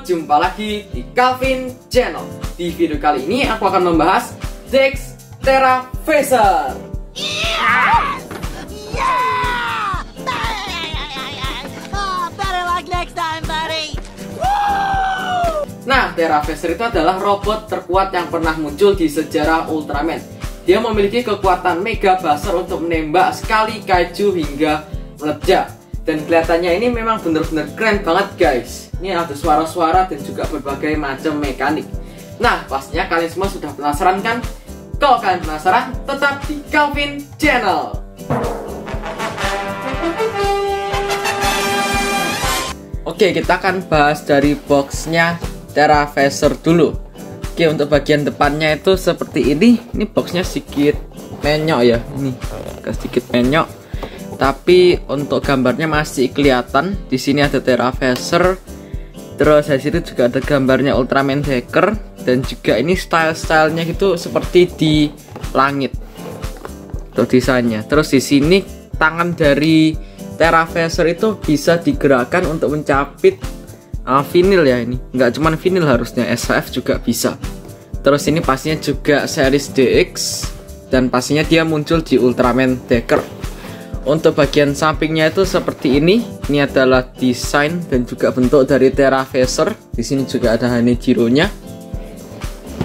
jumpa lagi di Calvin Channel. Di video kali ini aku akan membahas DX Terra Phaser. Better luck next time, buddy. Nah, Terra Phaser itu adalah robot terkuat yang pernah muncul di sejarah Ultraman. Dia memiliki kekuatan Mega Blaster untuk menembak sekali kaiju hingga meledak. Dan kelihatannya ini memang bener-bener keren banget guys. Ini ada suara-suara dan juga berbagai macam mekanik. Nah, pastinya kalian semua sudah penasaran kan? Kalau kalian penasaran, tetap di Calvin Channel. Oke, kita akan bahas dari boxnya Terra Phaser dulu. Oke, untuk bagian depannya itu seperti ini. Ini boxnya sedikit menyok ya. Ini agak sedikit menyok. Tapi untuk gambarnya masih kelihatan. Di sini ada Terra Phaser. Terus di situ juga ada gambarnya Ultraman Hacker. Dan juga ini style-stylenya gitu seperti di langit. Untuk desainnya. Terus di sini tangan dari Terra Phaser itu bisa digerakkan untuk mencapit vinil ya ini. Nggak cuman vinil harusnya, SHF juga bisa. Terus ini pastinya juga series DX. Dan pastinya dia muncul di Ultraman Hacker. Untuk bagian sampingnya itu seperti ini. Ini adalah desain dan juga bentuk dari Terra Phaser. Di sini juga ada Hanejiro-nya.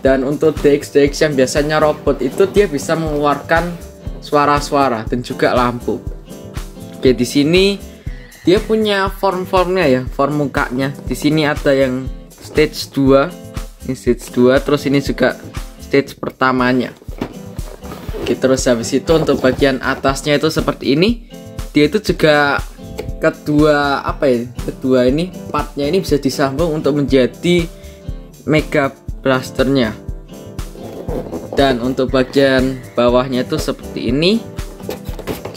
Dan untuk DX yang biasanya robot itu dia bisa mengeluarkan suara-suara dan juga lampu. Oke, di sini dia punya form-formnya ya, form mukanya. Di sini ada yang stage 2. Ini stage 2, terus ini juga stage pertamanya. Oke, terus habis itu untuk bagian atasnya itu seperti ini. Dia itu juga kedua ini partnya ini bisa disambung untuk menjadi Mega Blasternya. Dan untuk bagian bawahnya itu seperti ini.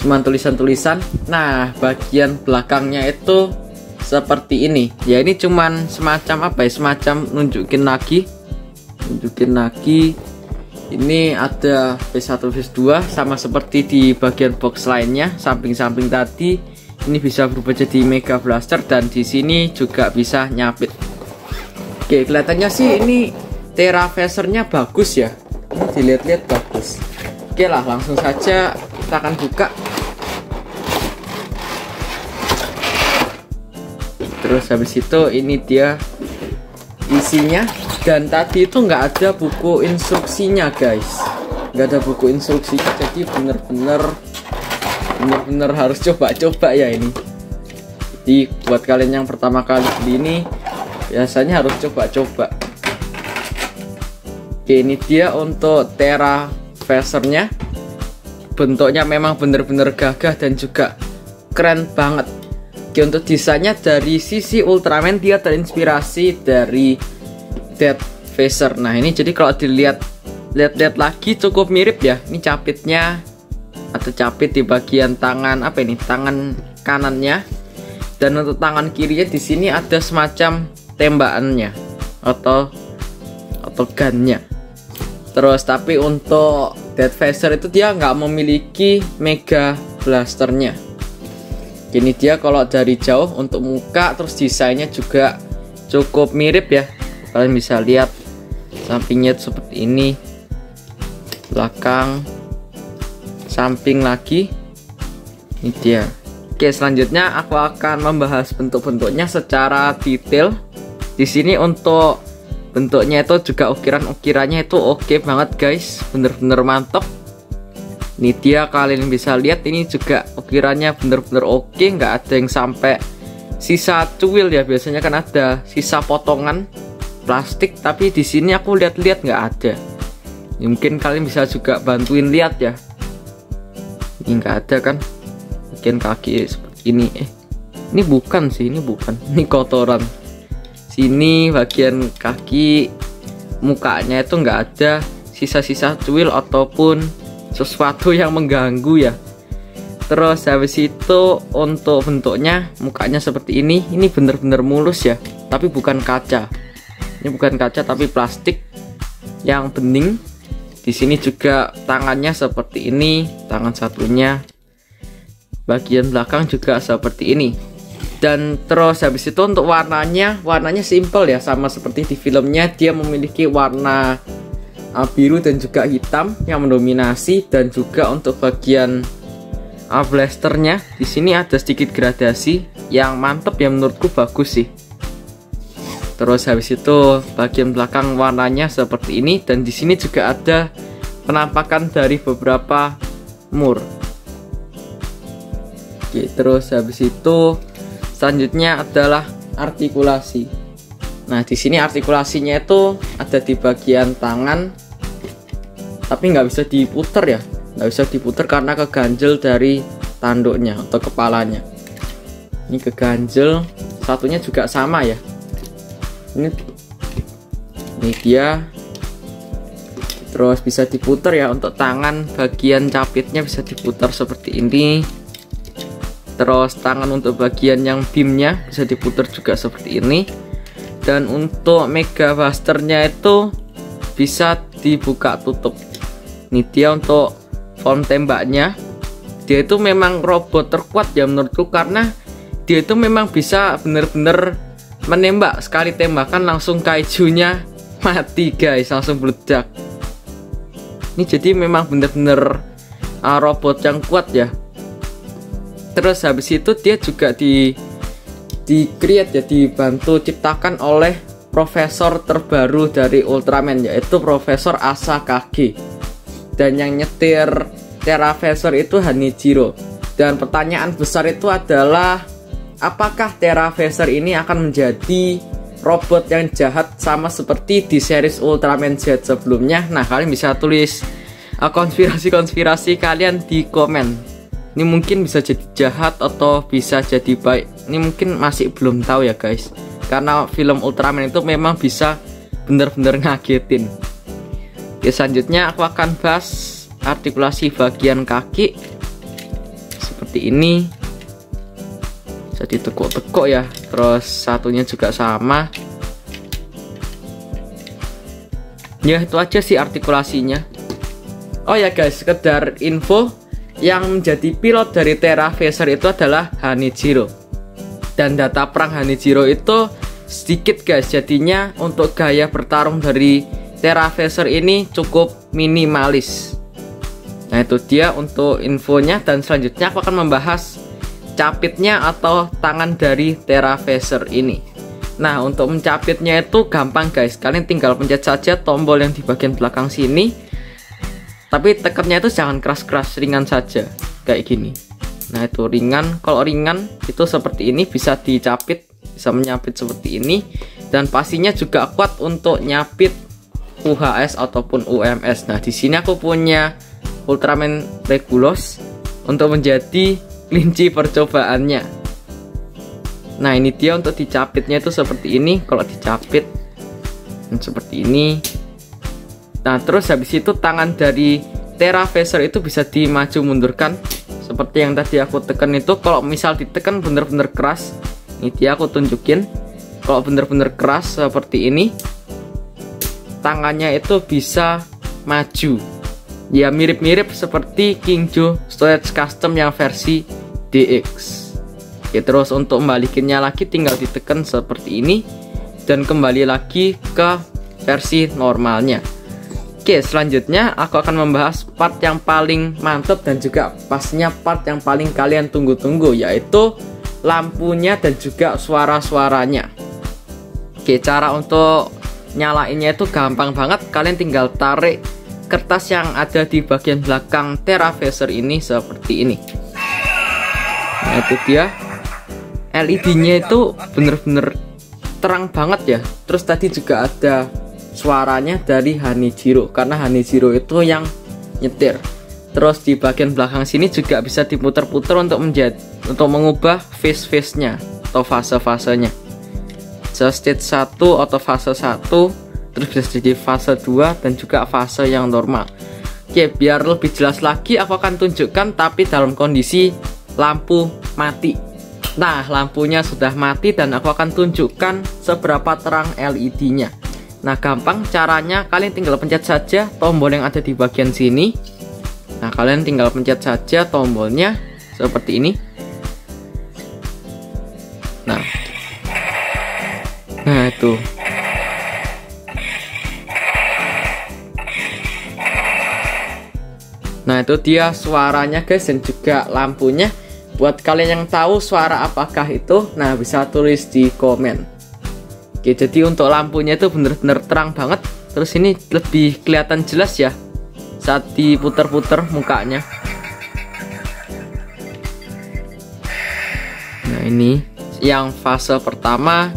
Cuman tulisan-tulisan. Nah, bagian belakangnya itu seperti ini. Ya, ini cuman semacam semacam nunjukin lagi. Ini ada P1 P2 sama seperti di bagian box lainnya. Samping-samping tadi ini bisa berubah jadi Mega Blaster dan di sini juga bisa nyapit. Oke, kelihatannya sih ini Terra Phaser-nya bagus ya. Ini dilihat-lihat bagus. Oke lah, langsung saja kita akan buka. Terus habis itu ini dia isinya. Dan tadi itu nggak ada buku instruksinya guys, nggak ada buku instruksinya, jadi bener-bener harus coba-coba ya ini. Jadi buat kalian yang pertama kali beli ini biasanya harus coba-coba. Oke, ini dia untuk Terra Phaser-nya. Bentuknya memang bener-bener gagah dan juga keren banget. Oke, untuk desainnya dari sisi Ultraman dia terinspirasi dari Dead Phaser. Nah, ini jadi kalau lihat lagi cukup mirip ya. Ini capitnya atau capit di bagian tangan tangan kanannya. Dan untuk tangan kirinya di sini ada semacam tembakannya atau gunnya. Terus tapi untuk Dead Phaser itu dia nggak memiliki Mega Blasternya. Ini dia kalau dari jauh untuk muka, terus desainnya juga cukup mirip ya. Kalian bisa lihat sampingnya seperti ini, belakang, samping lagi. Ini dia. Oke, selanjutnya aku akan membahas bentuk-bentuknya secara detail. Di sini untuk bentuknya itu juga ukirannya itu oke banget guys, bener-bener mantap. Ini dia, kalian bisa lihat ini juga ukirannya bener-bener oke, nggak ada yang sampai sisa cuil ya. Biasanya kan ada sisa potongan plastik, tapi di sini aku lihat-lihat nggak ada. Ya, mungkin kalian bisa juga bantuin lihat ya. Ini nggak ada kan, bagian kaki seperti ini. Ini bukan sih, ini kotoran. Sini bagian kaki, mukanya itu nggak ada sisa-sisa cuil ataupun sesuatu yang mengganggu ya. Terus habis itu untuk bentuknya, mukanya seperti ini. Ini bener-bener mulus ya, tapi bukan kaca. Ini bukan kaca tapi plastik yang bening. Di sini juga tangannya seperti ini, tangan satunya. Bagian belakang juga seperti ini. Dan terus habis itu untuk warnanya simple ya, sama seperti di filmnya. Dia memiliki warna biru dan juga hitam yang mendominasi, dan juga untuk bagian blasternya di sini ada sedikit gradasi yang mantep ya, menurutku bagus sih. Terus habis itu bagian belakang warnanya seperti ini, dan di sini juga ada penampakan dari beberapa mur. Oke, terus habis itu selanjutnya adalah artikulasi. Nah, di sini artikulasinya itu ada di bagian tangan, tapi nggak bisa diputer ya, nggak bisa diputer karena keganjel dari tanduknya atau kepalanya. Ini keganjel, satunya juga sama ya. Ini dia. Terus bisa diputer ya, untuk tangan bagian capitnya bisa diputar seperti ini. Terus tangan untuk bagian yang beamnya bisa diputar juga seperti ini. Dan untuk Mega Buster-nya itu bisa dibuka tutup. Ini dia untuk form tembaknya. Dia itu memang robot terkuat ya menurutku, karena dia itu memang bisa bener-bener menembak. Sekali tembakan langsung kaijunya mati guys, langsung meledak. Ini jadi memang bener-bener robot yang kuat ya. Terus habis itu dia juga di create ya, dibantu ciptakan oleh profesor terbaru dari Ultraman, yaitu Profesor Asakage. Dan yang nyetir Terravisor itu Hanejiro. Dan pertanyaan besar itu adalah, apakah Terravisor ini akan menjadi robot yang jahat sama seperti di series Ultraman Z sebelumnya? Nah, kalian bisa tulis konspirasi-konspirasi kalian di komen. Ini mungkin bisa jadi jahat atau bisa jadi baik. Ini mungkin masih belum tahu ya guys, karena film Ultraman itu memang bisa bener-bener ngagetin. Oke, selanjutnya aku akan bahas artikulasi bagian kaki. Seperti ini, bisa ditekuk-tekuk ya. Terus satunya juga sama. Ya, itu aja sih artikulasinya. Oh ya guys, sekedar info, yang menjadi pilot dari Terravisor itu adalah Hanejiro. Dan data perang Hanejiro itu sedikit guys, jadinya untuk gaya bertarung dari Terravisor ini cukup minimalis. Nah, itu dia untuk infonya. Dan selanjutnya aku akan membahas capitnya atau tangan dari Terravisor ini. Nah, untuk mencapitnya itu gampang guys, kalian tinggal pencet saja tombol yang di bagian belakang sini. Tapi tekannya itu jangan keras-keras, ringan saja kayak gini. Nah, itu ringan. Kalau ringan itu seperti ini, bisa dicapit, bisa menyapit seperti ini. Dan pastinya juga kuat untuk nyapit UHS ataupun UMS. Nah, di sini aku punya Ultraman Regulus untuk menjadi kelinci percobaannya. Nah, ini dia untuk dicapitnya itu seperti ini. Kalau dicapit seperti ini. Nah, terus habis itu tangan dari Terravisor itu bisa dimaju mundurkan seperti yang tadi aku tekan itu. Kalau misal ditekan bener-bener keras, ini dia aku tunjukin. Kalau bener-bener keras seperti ini, tangannya itu bisa maju. Ya, mirip-mirip seperti King Joe Storage Custom yang versi DX. Oke, terus untuk membalikinnya lagi tinggal ditekan seperti ini dan kembali lagi ke versi normalnya. Oke, selanjutnya aku akan membahas part yang paling mantap dan juga pastinya part yang paling kalian tunggu-tunggu, yaitu lampunya dan juga suara-suaranya. Oke, cara untuk nyalainnya itu gampang banget. Kalian tinggal tarik kertas yang ada di bagian belakang Terravisor ini seperti ini. Nah, itu dia. LED-nya itu bener-bener terang banget ya. Terus tadi juga ada suaranya dari Hanejiro, karena Hanejiro itu yang nyetir. Terus di bagian belakang sini juga bisa diputar-putar untuk mengubah face-nya atau fase-fasenya. Stage 1 atau fase 1, terus bisa jadi fase 2 dan juga fase yang normal. Oke, biar lebih jelas lagi aku akan tunjukkan tapi dalam kondisi lampu mati. Nah, lampunya sudah mati dan aku akan tunjukkan seberapa terang LED-nya. Nah, gampang caranya, kalian tinggal pencet saja tombol yang ada di bagian sini. Nah, kalian tinggal pencet saja tombolnya seperti ini. Nah itu. Nah itu dia suaranya guys, dan juga lampunya. Buat kalian yang tahu suara apakah itu, nah bisa tulis di komen. Oke, jadi untuk lampunya itu bener-bener terang banget. Terus ini lebih kelihatan jelas ya saat diputer-puter mukanya. Nah ini yang fase pertama.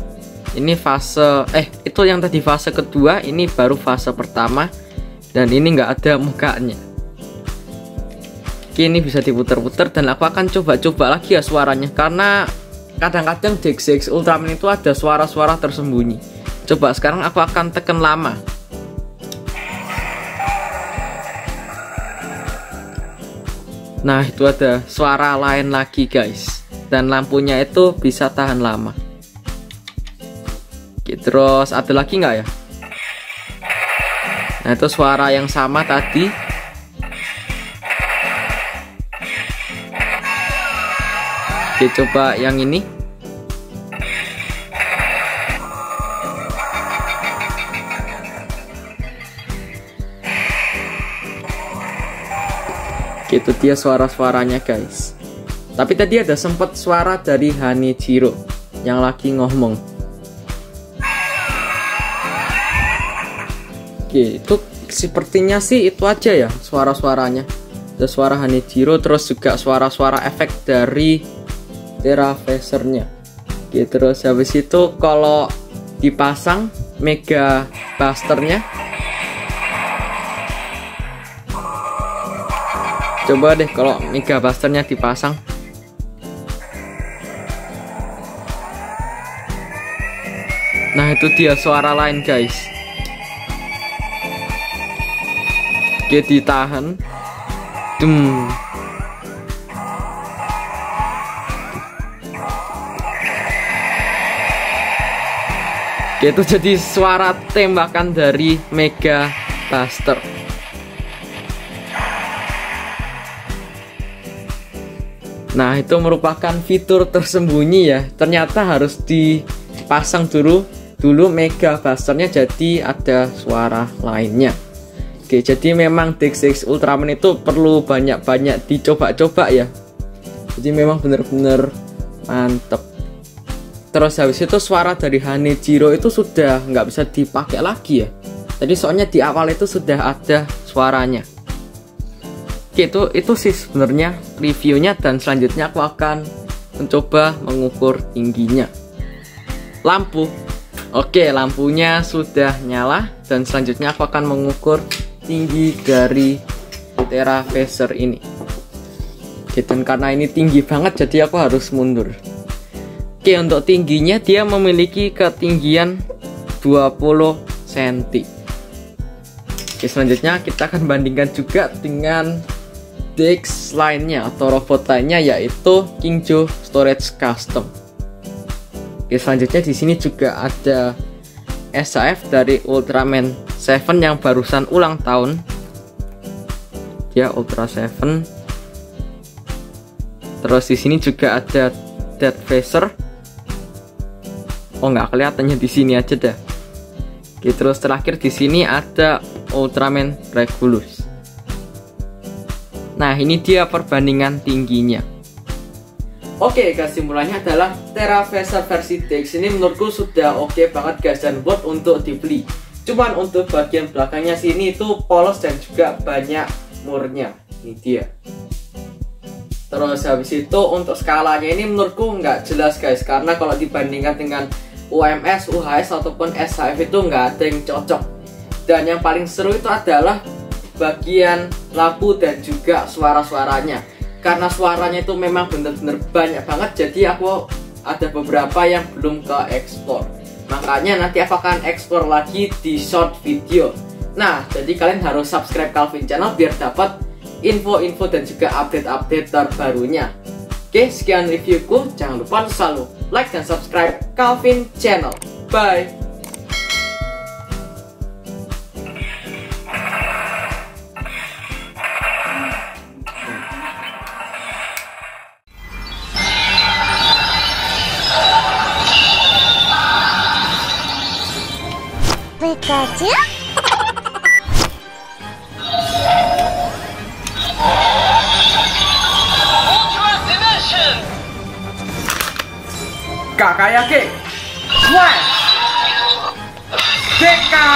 Ini fase itu yang tadi fase kedua, ini baru fase pertama. Dan ini nggak ada mukanya. Oke, ini bisa diputer-puter, dan aku akan coba-coba lagi ya suaranya, karena kadang-kadang DXX Ultraman itu ada suara-suara tersembunyi. Coba sekarang aku akan tekan lama. Nah itu ada suara lain lagi guys, dan lampunya itu bisa tahan lama. Oke, terus ada lagi nggak ya? Nah itu suara yang sama tadi. Oke, coba yang ini. Oke, itu dia suara-suaranya guys. Tapi tadi ada sempat suara dari Hanichiro yang lagi ngomong. Oke, itu sepertinya sih itu aja ya suara-suaranya. Ada suara Hanichiro, terus juga suara-suara efek dari Terra Phaser-nya. Oke, terus habis itu kalau dipasang Mega Buster-nya, coba deh kalau Mega Buster-nya dipasang. Nah itu dia suara lain guys. Oke, ditahan. Itu jadi suara tembakan dari Mega Buster. Nah itu merupakan fitur tersembunyi ya. Ternyata harus dipasang dulu Mega Buster-nya, jadi ada suara lainnya. Oke, jadi memang DXX Ultraman itu perlu banyak-banyak dicoba-coba ya. Jadi memang bener-bener mantep. Terus habis itu suara dari Hanichiro itu sudah nggak bisa dipakai lagi ya. Tadi soalnya di awal itu sudah ada suaranya. Oke, itu sih sebenarnya reviewnya, dan selanjutnya aku akan mencoba mengukur tingginya. Lampu. Oke, lampunya sudah nyala, dan selanjutnya aku akan mengukur tinggi dari Terra Phaser ini. Oke, dan karena ini tinggi banget jadi aku harus mundur. Oke, untuk tingginya dia memiliki ketinggian 20 cm. Oke, selanjutnya kita akan bandingkan juga dengan DX lainnya atau robot lainnya, yaitu Kingjo Storage Custom. Oke, selanjutnya di sini juga ada SAF dari Ultraman 7 yang barusan ulang tahun. Dia Ultra 7. Terus di sini juga ada Death Phaser. Oh, nggak kelihatannya, di sini aja dah. Oke, terus terakhir di sini ada Ultraman Regulus. Nah, ini dia perbandingan tingginya. Oke, kesimpulannya adalah Terra Phaser versi DX ini menurutku sudah oke banget guys, dan buat untuk dibeli. Cuman untuk bagian belakangnya sini itu polos dan juga banyak murnya. Ini dia. Terus habis itu untuk skalanya ini menurutku nggak jelas guys, karena kalau dibandingkan dengan UMS, UHS ataupun SHF itu nggak ada yang cocok. Dan yang paling seru itu adalah bagian lampu dan juga suara-suaranya, karena suaranya itu memang bener-bener banyak banget. Jadi aku ada beberapa yang belum ke ekspor, makanya nanti aku akan ekspor lagi di short video. Nah, jadi kalian harus subscribe Calvin Channel biar dapat info-info dan juga update-update terbarunya. Oke, sekian reviewku. Jangan lupa selalu like dan subscribe Calvin Channel. Bye. Pikachu? Kakayaki Flash Deka